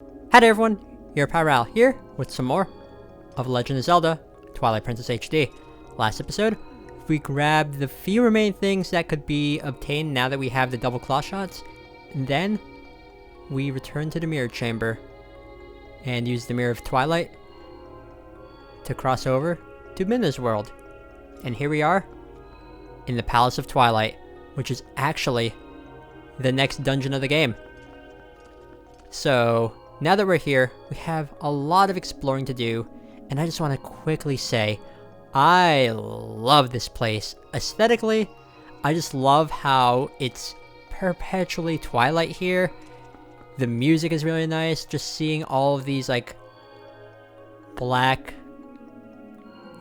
Hi there everyone, your Pyral here with some more of Legend of Zelda Twilight Princess HD. Last episode, we grabbed the few remaining things that could be obtained now that we have the double claw shots, and then we returned to the mirror chamber and used the Mirror of Twilight to cross over to Midna's world. And here we are in the Palace of Twilight, which is actually the next dungeon of the game. So now that we're here, we have a lot of exploring to do, and I just want to quickly say, I love this place. Aesthetically, I just love how it's perpetually Twilight here. The music is really nice, just seeing all of these, like, black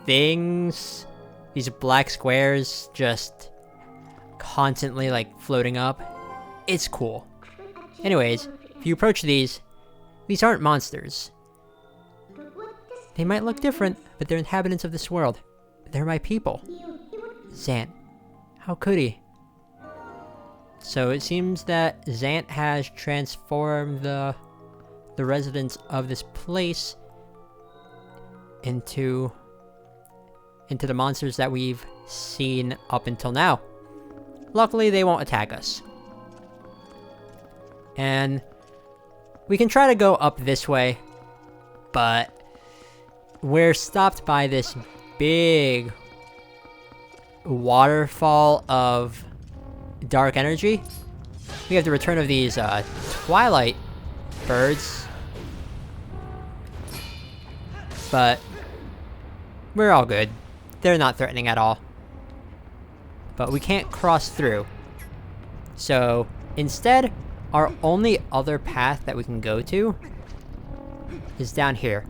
things, these black squares just constantly, like, floating up. It's cool. Anyways, if you approach these aren't monsters. They might look different, but they're inhabitants of this world. They're my people. Zant. How could he? So it seems that Zant has transformed the residents of this place into the monsters that we've seen up until now. Luckily, they won't attack us. And we can try to go up this way, but we're stopped by this big waterfall of dark energy. We have the return of these Twilight birds, but we're all good. They're not threatening at all. But we can't cross through. So instead, our only other path that we can go to is down here.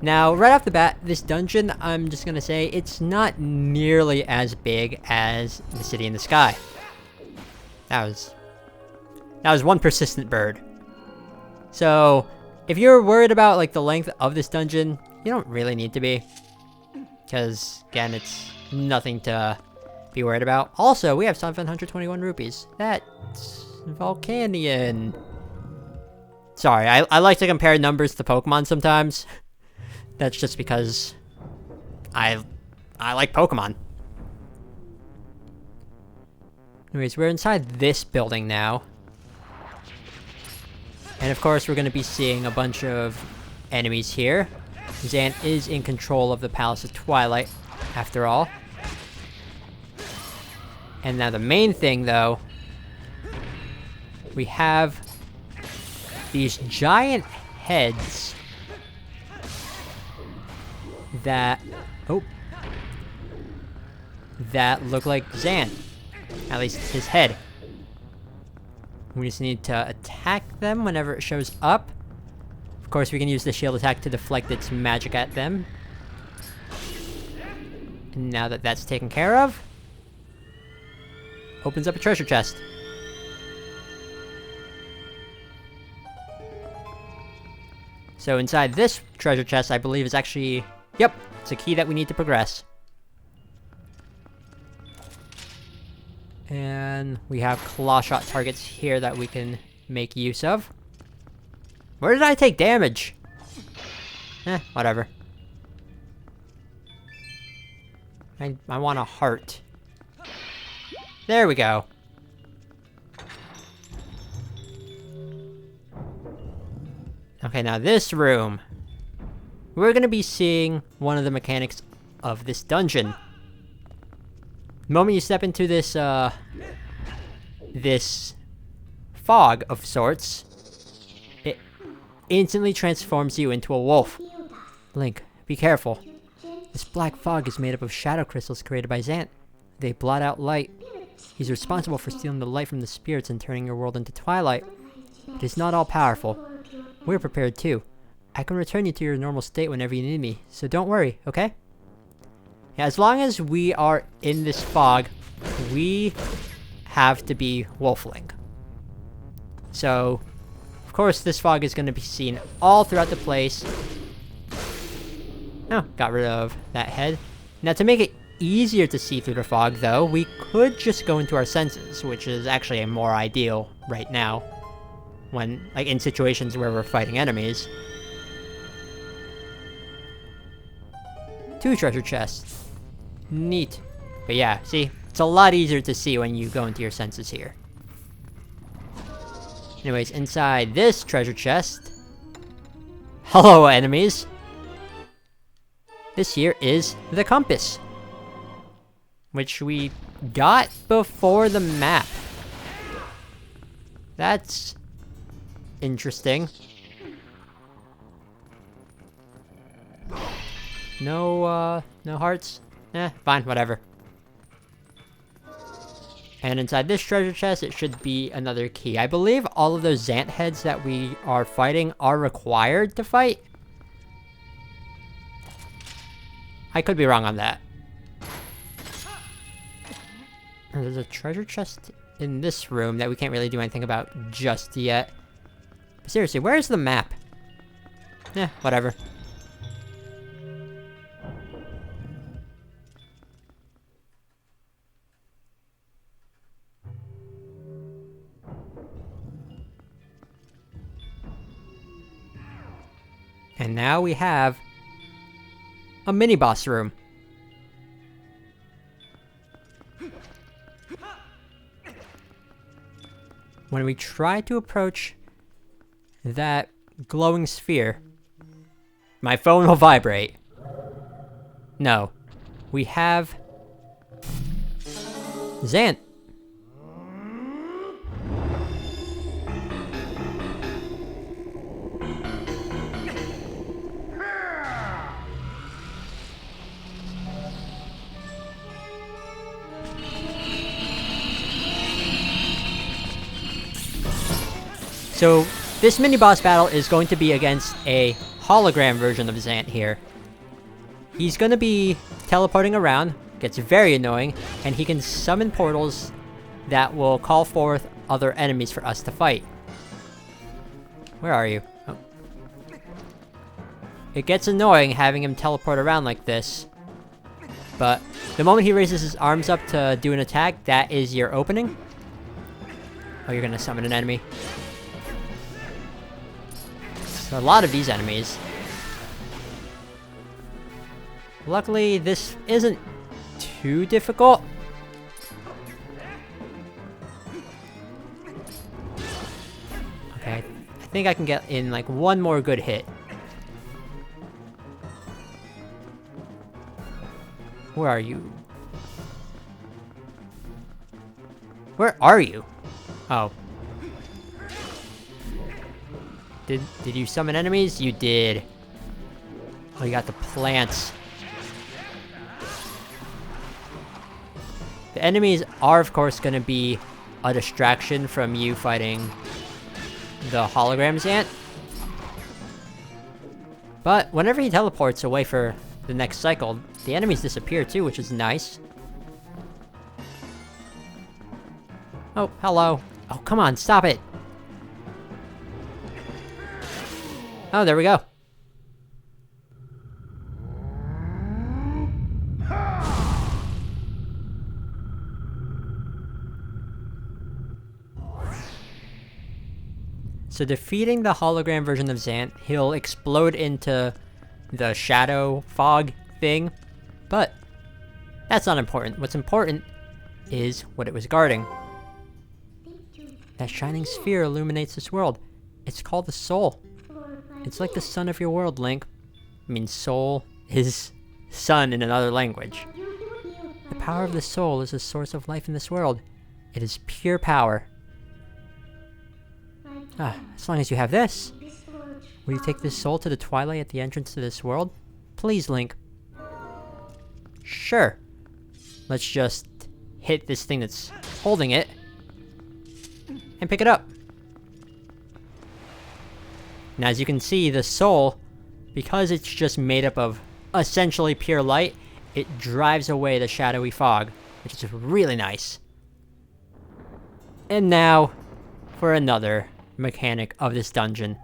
Now, right off the bat, this dungeon, I'm just gonna say, it's not nearly as big as the City in the Sky. That was one persistent bird. So, if you're worried about, like, the length of this dungeon, you don't really need to be. Because, again, it's nothing to be worried about. Also, we have 721 rupees. That's Volcanion. Sorry, I like to compare numbers to Pokemon sometimes. That's just because I like Pokemon. Anyways, we're inside this building now. And of course, we're going to be seeing a bunch of enemies here. Zant is in control of the Palace of Twilight, after all. And now the main thing, though, we have these giant heads that look like Zant. At least his head. We just need to attack them whenever it shows up. Of course, we can use the shield attack to deflect its magic at them. And now that that's taken care of, opens up a treasure chest. So inside this treasure chest, I believe, is actually... Yep, it's a key that we need to progress. And we have claw shot targets here that we can make use of. Where did I take damage? Whatever. I want a heart. There we go. Okay, now this room. We're gonna be seeing one of the mechanics of this dungeon. The moment you step into this, this fog of sorts, it instantly transforms you into a wolf. Link, be careful. This black fog is made up of shadow crystals created by Zant. They blot out light. He's responsible for stealing the light from the spirits and turning your world into twilight. It is not all powerful. We're prepared too. I can return you to your normal state whenever you need me, so don't worry, okay? Yeah, as long as we are in this fog, we have to be wolfling. So, of course, this fog is going to be seen all throughout the place. Oh, got rid of that head. Now, to make it easier to see through the fog, though, we could just go into our senses, which is actually more ideal right now. when, like, in situations where we're fighting enemies. 2 treasure chests. Neat. But yeah, see? It's a lot easier to see when you go into your senses here. Anyways, inside this treasure chest... Hello, enemies! This here is the compass, which we got before the map. That's interesting. No hearts? Fine, whatever. And inside this treasure chest, it should be another key. I believe all of those Zant heads that we are fighting are required to fight. I could be wrong on that. There's a treasure chest in this room that we can't really do anything about just yet. But seriously, where's the map? Whatever. And now we have a mini-boss room. When we try to approach that glowing sphere, my phone will vibrate. No. We have... Zant. So, this mini-boss battle is going to be against a hologram version of Zant here. He's gonna be teleporting around, gets very annoying, and he can summon portals that will call forth other enemies for us to fight. Where are you? Oh. It gets annoying having him teleport around like this, but the moment he raises his arms up to do an attack, that is your opening. Oh, you're gonna summon an enemy. A lot of these enemies. Luckily, this isn't too difficult. Okay, I think I can get in like one more good hit. Where are you? Where are you? Oh. Did you summon enemies? You did. Oh, you got the plants. The enemies are, of course, going to be a distraction from you fighting the hologram Zant. But whenever he teleports away for the next cycle, the enemies disappear too, which is nice. Oh, hello. Oh, come on, stop it. Oh, there we go. So defeating the hologram version of Zant, he'll explode into the shadow fog thing, but that's not important. What's important is what it was guarding. That shining sphere illuminates this world. It's called the soul. It's like the sun of your world, Link. I mean, soul is sun in another language. The power of the soul is the source of life in this world. It is pure power. As long as you have this. Will you take this soul to the Twilight at the entrance to this world? Please, Link. Sure. Let's just hit this thing that's holding it and pick it up. Now, as you can see, the soul, because it's just made up of essentially pure light, it drives away the shadowy fog, which is really nice. And now, for another mechanic of this dungeon.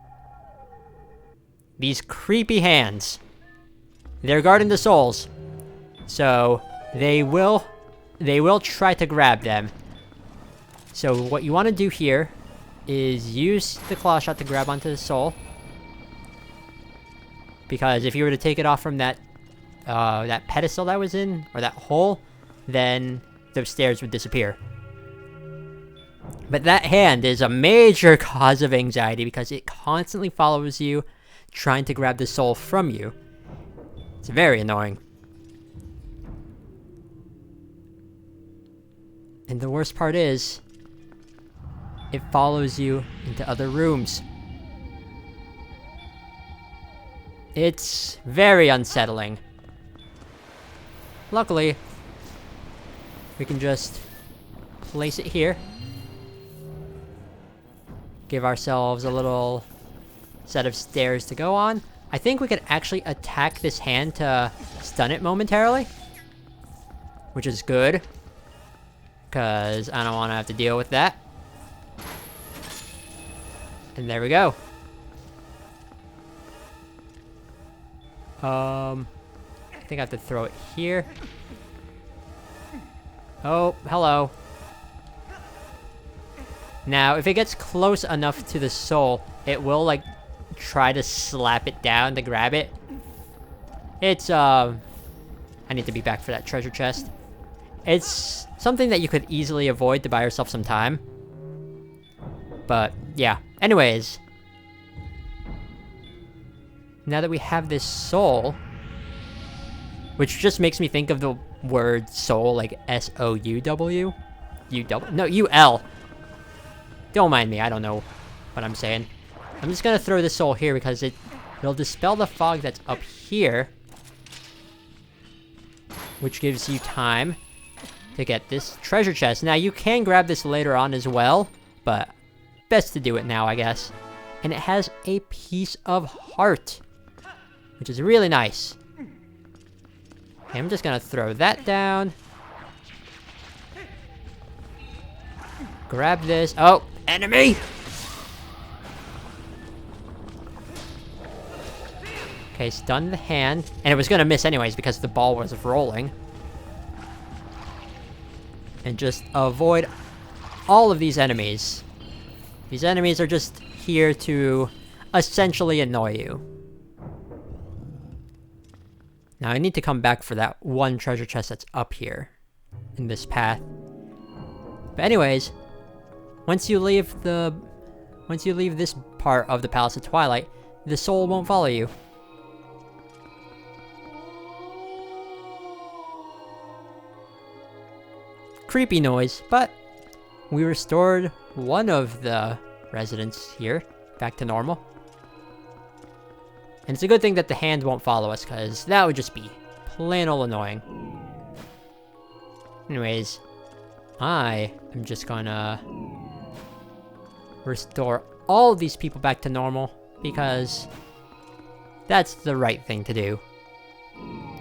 These creepy hands. They're guarding the souls. So, they will try to grab them. So what you want to do here is use the claw shot to grab onto the soul. Because if you were to take it off from that pedestal that was in, or that hole, then those stairs would disappear. But that hand is a major cause of anxiety because it constantly follows you, trying to grab the soul from you. It's very annoying. And the worst part is, it follows you into other rooms. It's very unsettling. Luckily, we can just place it here. Give ourselves a little set of stairs to go on. I think we could actually attack this hand to stun it momentarily. Which is good. Because I don't want to have to deal with that. And there we go. I think I have to throw it here. Oh, hello. Now, if it gets close enough to the soul, it will, like, try to slap it down to grab it. It's, I need to be back for that treasure chest. It's something that you could easily avoid to buy yourself some time. But, yeah. Anyways. Now that we have this soul, which just makes me think of the word soul, like S-O-U-W? U-W? No, U-L. Don't mind me, I don't know what I'm saying. I'm just gonna throw this soul here because it'll dispel the fog that's up here. Which gives you time to get this treasure chest. Now, you can grab this later on as well, but best to do it now, I guess. And it has a piece of heart, which is really nice. Okay, I'm just gonna throw that down. Grab this. Oh, enemy! Okay, stun the hand. And it was gonna miss anyways because the ball was rolling. And just avoid all of these enemies. These enemies are just here to essentially annoy you. Now I need to come back for that one treasure chest that's up here in this path. But anyways, once you leave this part of the Palace of Twilight, the soul won't follow you. Creepy noise, but we restored one of the residents here back to normal. And it's a good thing that the hand won't follow us, because that would just be plain old annoying. Anyways, I am just gonna restore all of these people back to normal, because that's the right thing to do.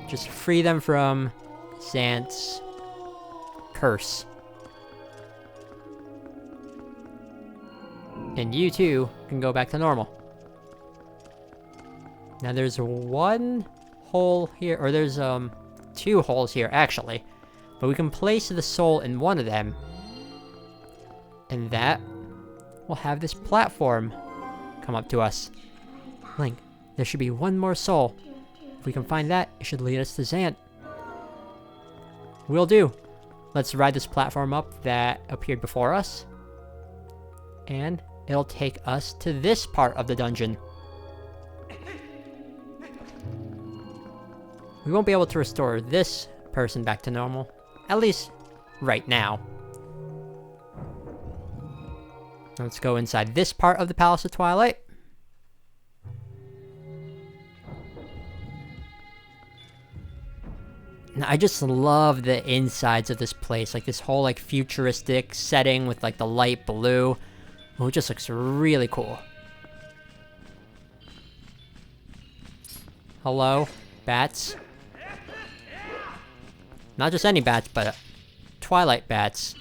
Just free them from Xant's curse. And you too can go back to normal. Now there's one hole here, or there's two holes here actually. But we can place the soul in one of them. And that will have this platform come up to us. Link, there should be one more soul. If we can find that, it should lead us to Xant. Will do. Let's ride this platform up that appeared before us. And it'll take us to this part of the dungeon. We won't be able to restore this person back to normal. At least, right now. Let's go inside this part of the Palace of Twilight. Now, I just love the insides of this place. Like, this whole, like, futuristic setting with, like, the light blue. Oh, it just looks really cool. Hello, bats. Not just any bats, but Twilight bats.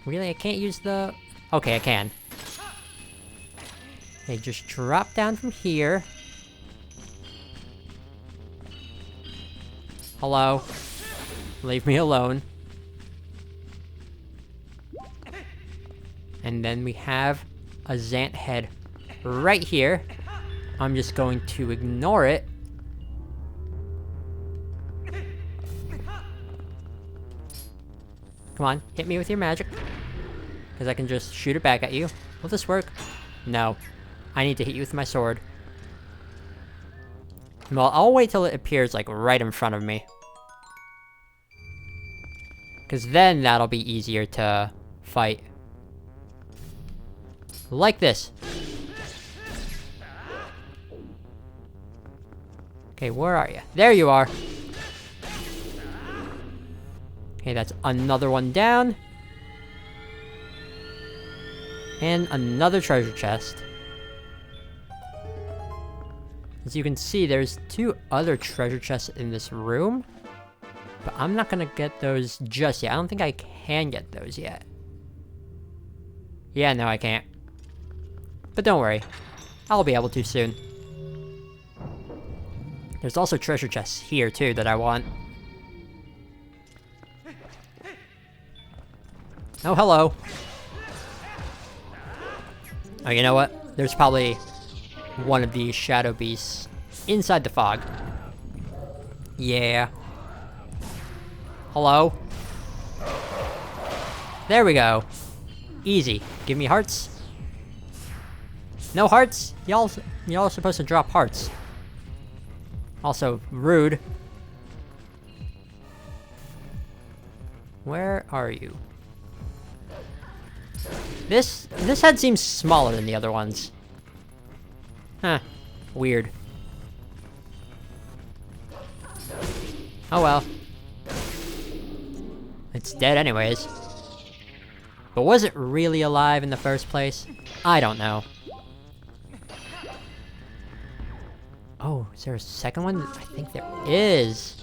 Really, I can't use the... Okay, I can. They just drop down from here. Hello. Leave me alone. And then we have a Zant head right here. I'm just going to ignore it. Come on, hit me with your magic. Because I can just shoot it back at you. Will this work? No. I need to hit you with my sword. Well, I'll wait till it appears, like, right in front of me. Because then that'll be easier to fight. Like this. Okay, where are you? There you are! Okay, that's another one down. And another treasure chest. As you can see, there's 2 other treasure chests in this room. But I'm not gonna get those just yet. I don't think I can get those yet. Yeah, no, I can't. But don't worry. I'll be able to soon. There's also treasure chests here, too, that I want. Oh, hello. Oh, you know what? There's probably one of these shadow beasts inside the fog. Yeah. Hello? There we go. Easy. Give me hearts. No hearts? Y'all are supposed to drop hearts. Also, rude. Where are you? This head seems smaller than the other ones. Huh. Weird. Oh well. It's dead anyways. But was it really alive in the first place? I don't know. Oh, is there a second one? I think there is.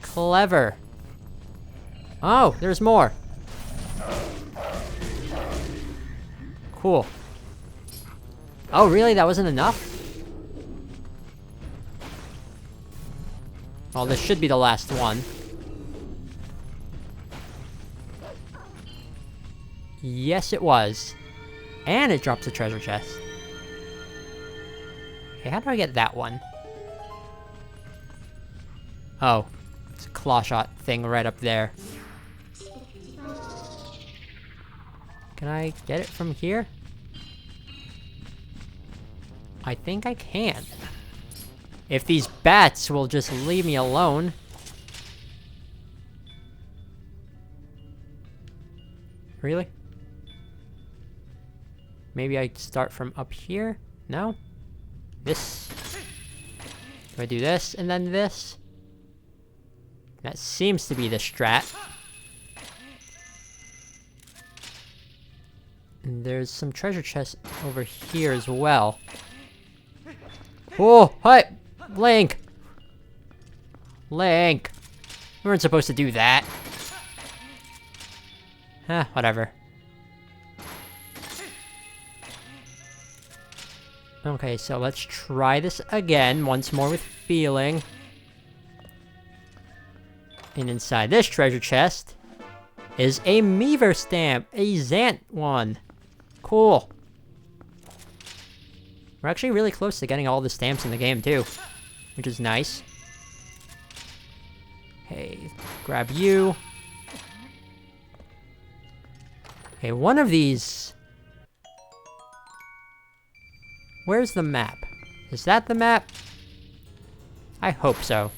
Clever. Oh, there's more. Cool. Oh, really? That wasn't enough? Well, this should be the last one. Yes, it was. And it drops a treasure chest. Okay, how do I get that one? Oh. It's a claw shot thing right up there. Can I get it from here? I think I can. If these bats will just leave me alone. Really? Maybe I start from up here? No? This? Do I do this and then this? That seems to be the strat. And there's some treasure chests over here as well. Oh, hi! Link! Link! We weren't supposed to do that. Whatever. Okay, so let's try this again, once more with feeling. And inside this treasure chest is a Meaver stamp, a Zant one. Cool. We're actually really close to getting all the stamps in the game too, which is nice. Hey, grab you. Okay, one of these... Where's the map? Is that the map? I hope so.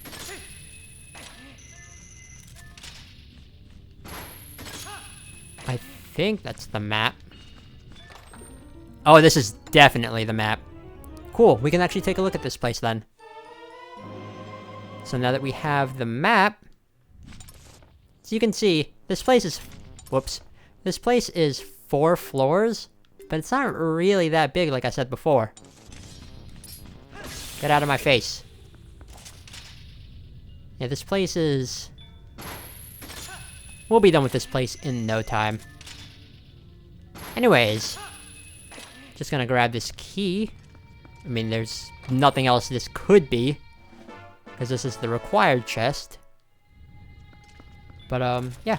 I think that's the map. Oh, this is definitely the map. Cool, we can actually take a look at this place then. So now that we have the map... So you can see, this place is... Whoops. This place is 4 floors, but it's not really that big like I said before. Get out of my face. Yeah, this place is... We'll be done with this place in no time. Anyways. Just gonna grab this key. I mean, there's nothing else this could be. Because this is the required chest. But, yeah.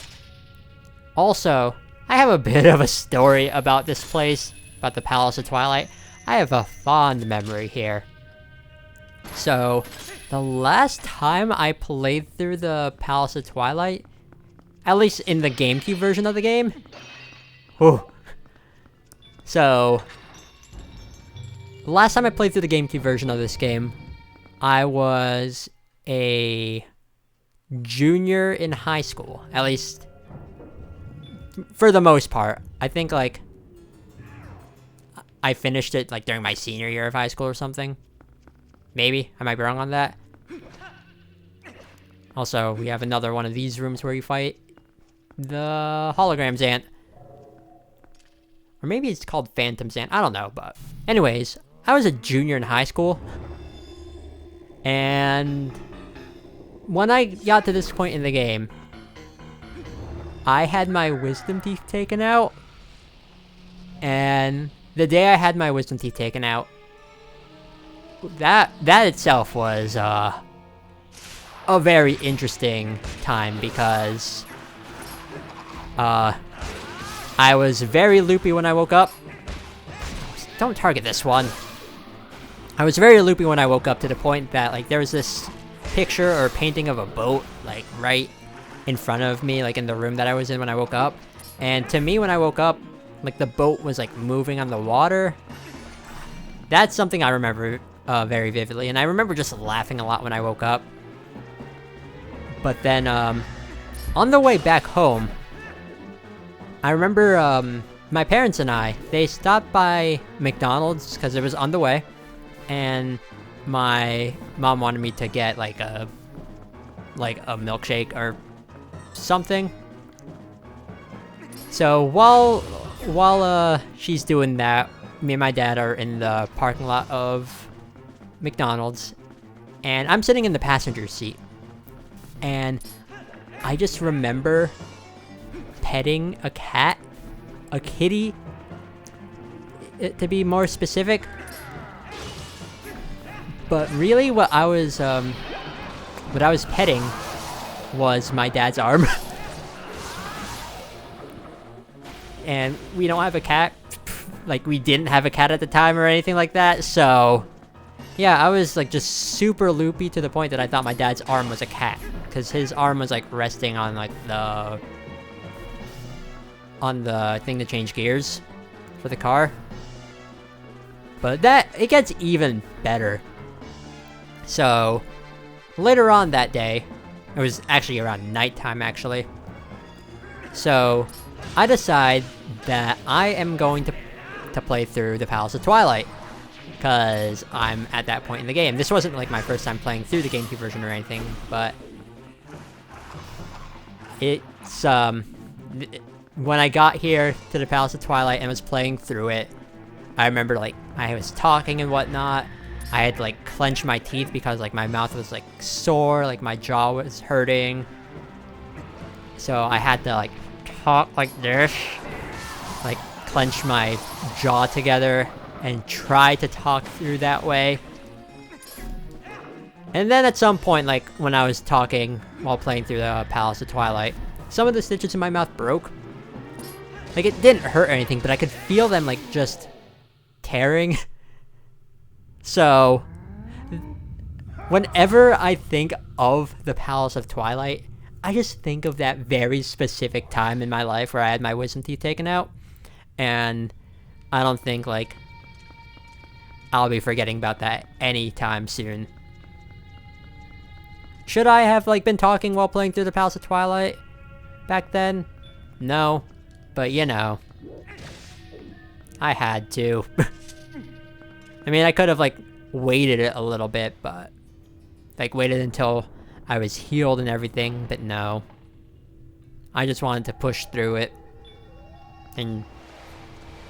Also, I have a bit of a story about this place, about the Palace of Twilight. I have a fond memory here. So, the last time I played through the Palace of Twilight, at least in the GameCube version of the game, whew. So, the last time I played through the GameCube version of this game, I was a junior in high school, at least for the most part. I think, like, I finished it, like, during my senior year of high school or something. Maybe. I might be wrong on that. Also, we have another one of these rooms where you fight the Holograms Ant. Or maybe it's called Phantom's Ant. I don't know, but... Anyways, I was a junior in high school. And... when I got to this point in the game, I had my wisdom teeth taken out. And the day I had my wisdom teeth taken out, that itself was a very interesting time because I was very loopy when I woke up. Don't target this one. I was very loopy when I woke up to the point that, like, there was this picture or painting of a boat, like, right in front of me, like, in the room that I was in when I woke up. And to me, when I woke up, like, the boat was, like, moving on the water. That's something I remember very vividly. And I remember just laughing a lot when I woke up. But then, on the way back home, I remember, my parents and they stopped by McDonald's because it was on the way. And my mom wanted me to get, like a milkshake or something. So while she's doing that, me and my dad are in the parking lot of McDonald's, and I'm sitting in the passenger seat, and I just remember petting a cat, a kitty, to be more specific. But really, what I was petting was my dad's arm. And we don't have a cat. Like, we didn't have a cat at the time or anything like that, so... yeah, I was, like, just super loopy to the point that I thought my dad's arm was a cat. Because his arm was, like, resting on, like, on the thing to change gears for the car. But it gets even better. So, later on that day, it was actually around nighttime, actually. So, I decide that I am going to play through the Palace of Twilight. Because I'm at that point in the game. This wasn't, like, my first time playing through the GameCube version or anything, but... it's, when I got here to the Palace of Twilight and was playing through it, I remember, like, I was talking and whatnot. I had to, like, clench my teeth because, like, my mouth was, like, sore, like, my jaw was hurting. So I had to, like, talk like this. Like, clench my jaw together and try to talk through that way. And then at some point, like, when I was talking while playing through the Palace of Twilight, some of the stitches in my mouth broke. Like, it didn't hurt or anything, but I could feel them, like, just tearing. So, whenever I think of the Palace of Twilight, I just think of that very specific time in my life where I had my wisdom teeth taken out. And I don't think, like, I'll be forgetting about that anytime soon. Should I have, like, been talking while playing through the Palace of Twilight back then? No. But, you know, I had to. I mean, I could have, like, waited it a little bit, but, like, waited until I was healed and everything, but no. I just wanted to push through it. And,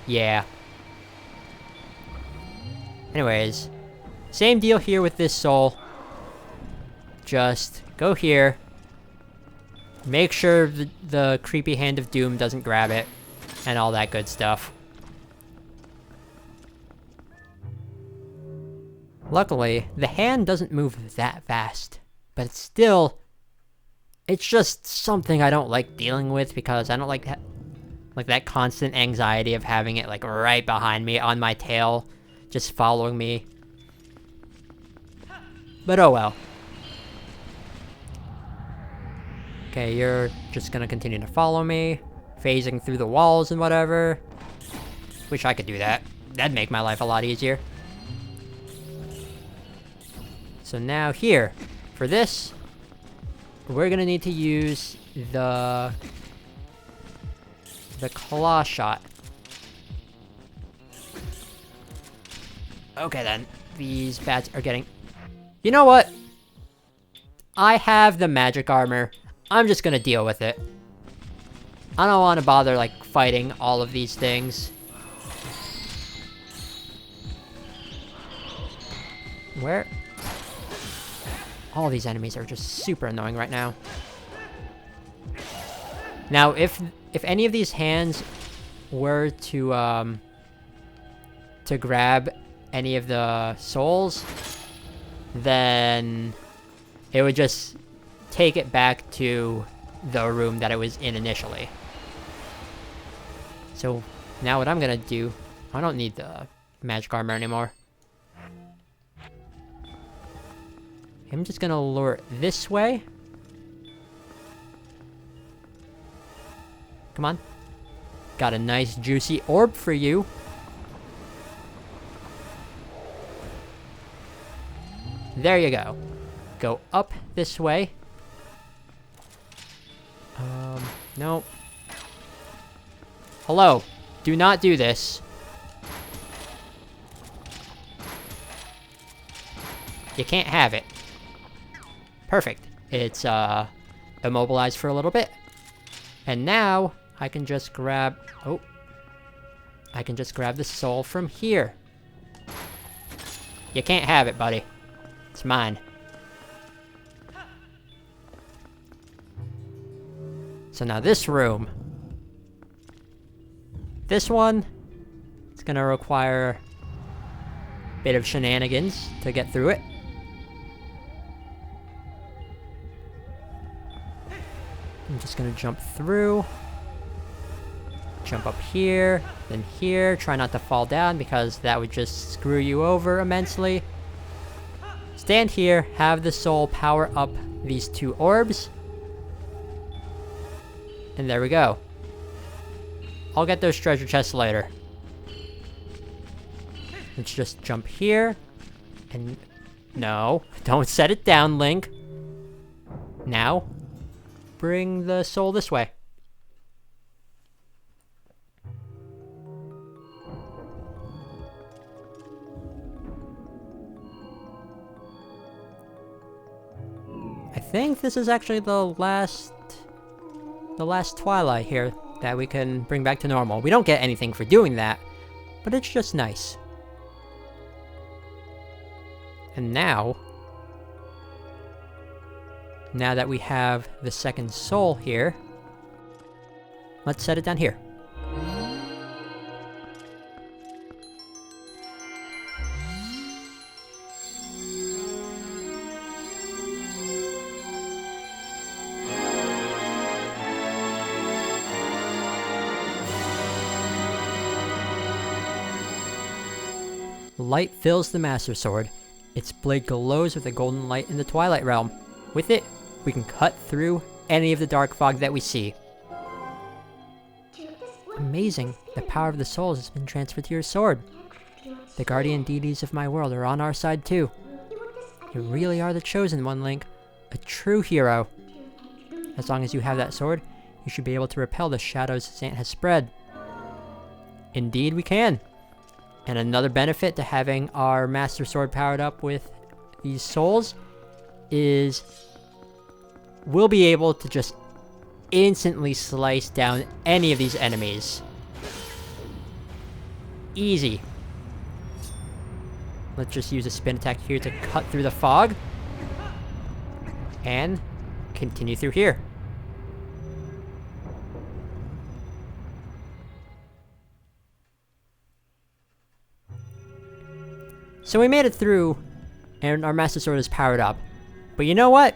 yeah. Anyways, same deal here with this soul. Just go here. Make sure the creepy hand of doom doesn't grab it. And all that good stuff. Luckily, the hand doesn't move that fast. But it's still... it's just something I don't like dealing with because I don't like Like that constant anxiety of having it like right behind me on my tail, just following me. But oh well. Okay, you're just gonna continue to follow me, phasing through the walls and whatever. Wish I could do that. That'd make my life a lot easier. So now here, for this, we're gonna need to use the claw shot. Okay then, these bats are getting... You know what? I have the magic armor. I'm just gonna deal with it. I don't want to bother, like, fighting all of these things. Where? All these enemies are just super annoying right now. Now, if any of these hands were to grab any of the souls, then it would just take it back to the room that it was in initially. So now what I'm gonna do, I don't need the magic armor anymore. I'm just gonna lure it this way. Come on. Got a nice juicy orb for you. There you go. Go up this way. No. Hello. Do not do this. You can't have it. Perfect. It's, immobilized for a little bit. And now, I can just grab... Oh. I can just grab the soul from here. You can't have it, buddy. It's mine. So now this room. This one, it's gonna require a bit of shenanigans to get through it. I'm just gonna jump through. Jump up here, then here. Try not to fall down because that would just screw you over immensely. Stand here, have the soul power up these two orbs. And there we go. I'll get those treasure chests later. Let's just jump here. And... No, don't set it down, Link. Now, bring the soul this way. I think this is actually the last Twilight here that we can bring back to normal. We don't get anything for doing that, but it's just nice. And now that we have the second soul here, let's set it down here. Light fills the Master Sword. Its blade glows with a golden light in the Twilight Realm. With it, we can cut through any of the dark fog that we see. Amazing. The power of the souls has been transferred to your sword. The guardian deities of my world are on our side too. You really are the chosen one, Link. A true hero. As long as you have that sword, you should be able to repel the shadows Zant has spread. Indeed we can. And another benefit to having our Master Sword powered up with these souls is we'll be able to just instantly slice down any of these enemies. Easy. Let's just use a spin attack here to cut through the fog. And continue through here. So we made it through, and our Master Sword is powered up. But you know what?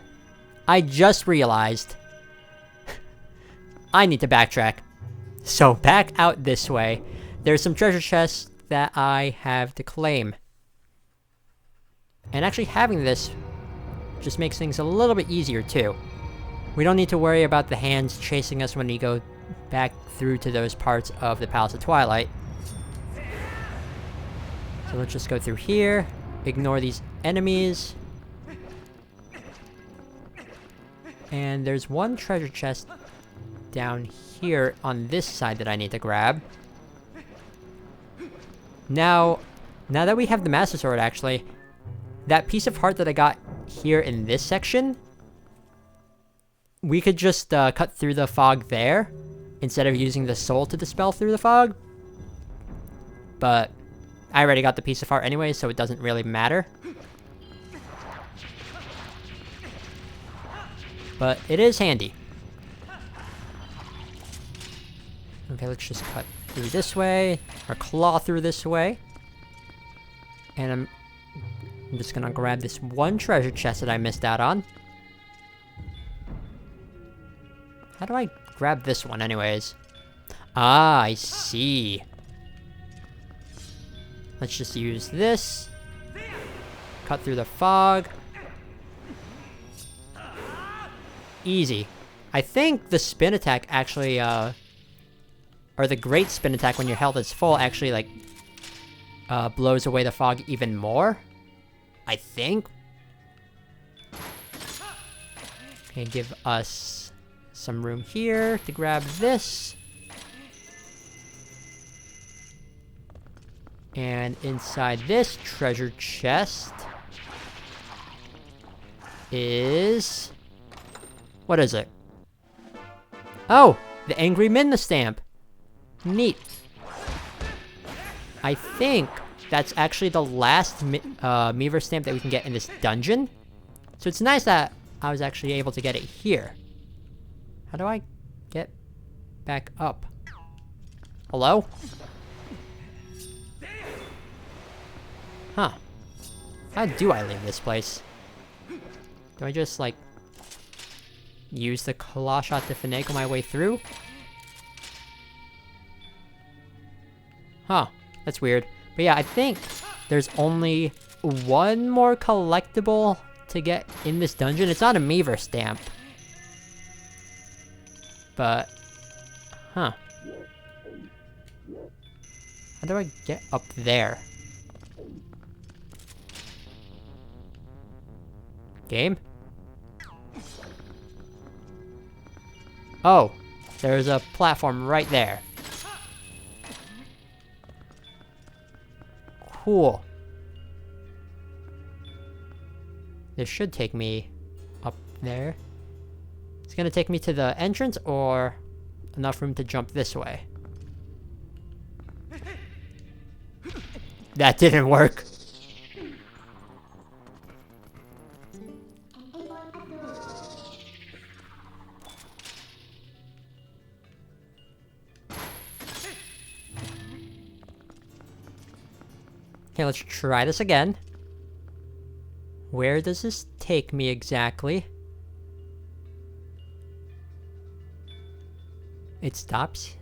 I just realized I need to backtrack. So back out this way. There's some treasure chests that I have to claim. And actually having this just makes things a little bit easier too. We don't need to worry about the hands chasing us when we go back through to those parts of the Palace of Twilight. So let's just go through here, ignore these enemies. And there's one treasure chest down here on this side that I need to grab. Now that we have the Master Sword, actually, that piece of heart that I got here in this section, we could just cut through the fog there, instead of using the soul to dispel through the fog. But I already got the piece of heart anyway, so it doesn't really matter. But it is handy. Okay, let's just cut through this way, or claw through this way. And I'm just gonna grab this one treasure chest that I missed out on. How do I grab this one anyways? Ah, I see. Let's just use this. Cut through the fog. Easy. I think the spin attack actually, or the great spin attack when your health is full actually, like, blows away the fog even more. I think. Okay, give us some room here to grab this. And inside this treasure chest is... what is it? Oh! The Angry Minna stamp! Neat. I think that's actually the last Meaver stamp that we can get in this dungeon. So it's nice that I was actually able to get it here. How do I get back up? Hello? Huh. How do I leave this place? Do I just, like, use the claw shot to finagle my way through? Huh. That's weird. But yeah, I think there's only one more collectible to get in this dungeon. It's not a Meaver stamp. But... huh. How do I get up there? Game? Oh, there's a platform right there. Cool. This should take me up there. It's gonna take me to the entrance or enough room to jump this way. That didn't work. Okay, let's try this again. Where does this take me exactly? It stops,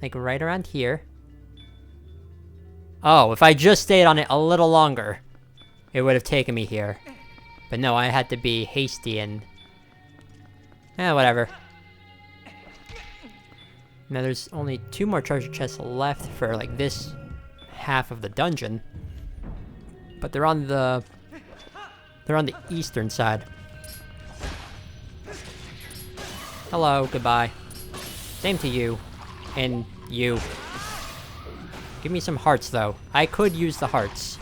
like, right around here. Oh, if I just stayed on it a little longer, it would have taken me here. But no, I had to be hasty and... whatever. Now there's only 2 more treasure chests left for, like, this half of the dungeon. But they're on the eastern side. Hello, goodbye. Same to you. And you. Give me some hearts, though. I could use the hearts.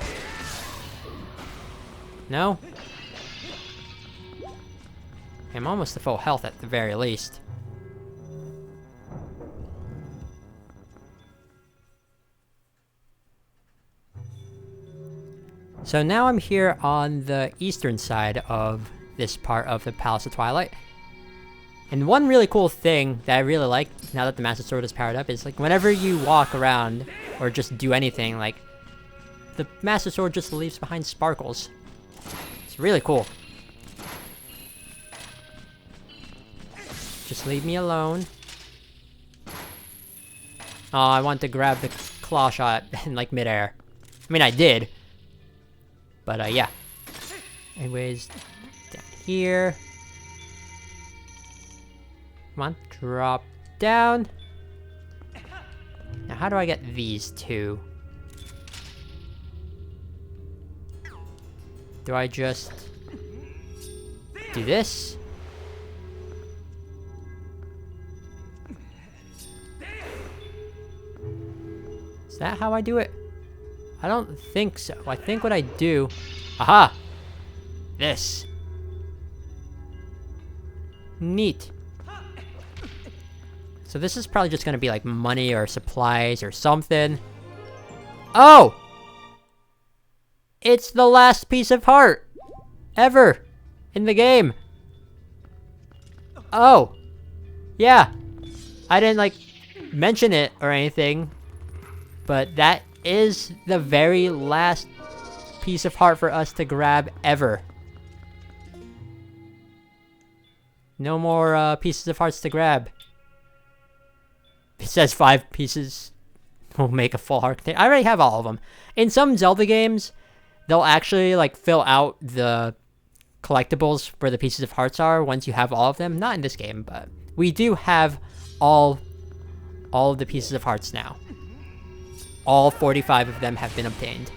No? I'm almost to full health at the very least. So now I'm here on the eastern side of this part of the Palace of Twilight. And one really cool thing that I really like, now that the Master Sword is powered up, is like whenever you walk around, or just do anything, like, the Master Sword just leaves behind sparkles. It's really cool. Just leave me alone. Oh, I want to grab the claw shot in, like, midair. I mean, I did. But, yeah. Anyways, down here. Come on, drop down. Now, how do I get these two? Do I just do this? Is that how I do it? I don't think so. I think what I do... Aha! This. Neat. So this is probably just gonna be like money or supplies or something. Oh! It's the last piece of heart ever in the game. Oh. Yeah. I didn't like mention it or anything, but that is the very last piece of heart for us to grab ever. No more pieces of hearts to grab. It says 5 pieces will make a full heart container. I already have all of them. In some Zelda games, they'll actually like fill out the collectibles where the pieces of hearts are once you have all of them. Not in this game, but we do have all of the pieces of hearts now. All 45 of them have been obtained.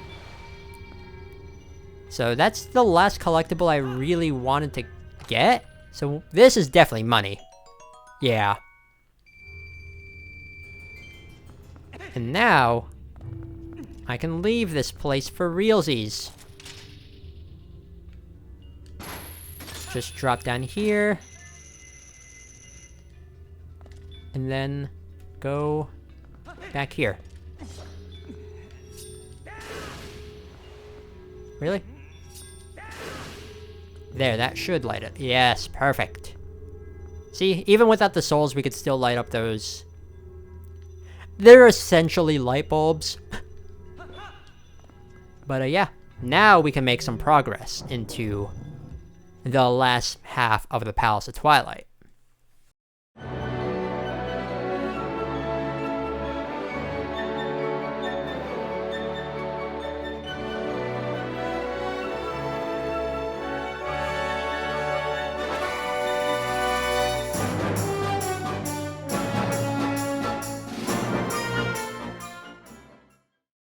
So that's the last collectible I really wanted to get. So this is definitely money. Yeah. And now, I can leave this place for realsies. Just drop down here. And then go back here. Really? There, that should light it. Yes, perfect. See, even without the souls, we could still light up those. They're essentially light bulbs. But yeah, now we can make some progress into the last half of the Palace of Twilight.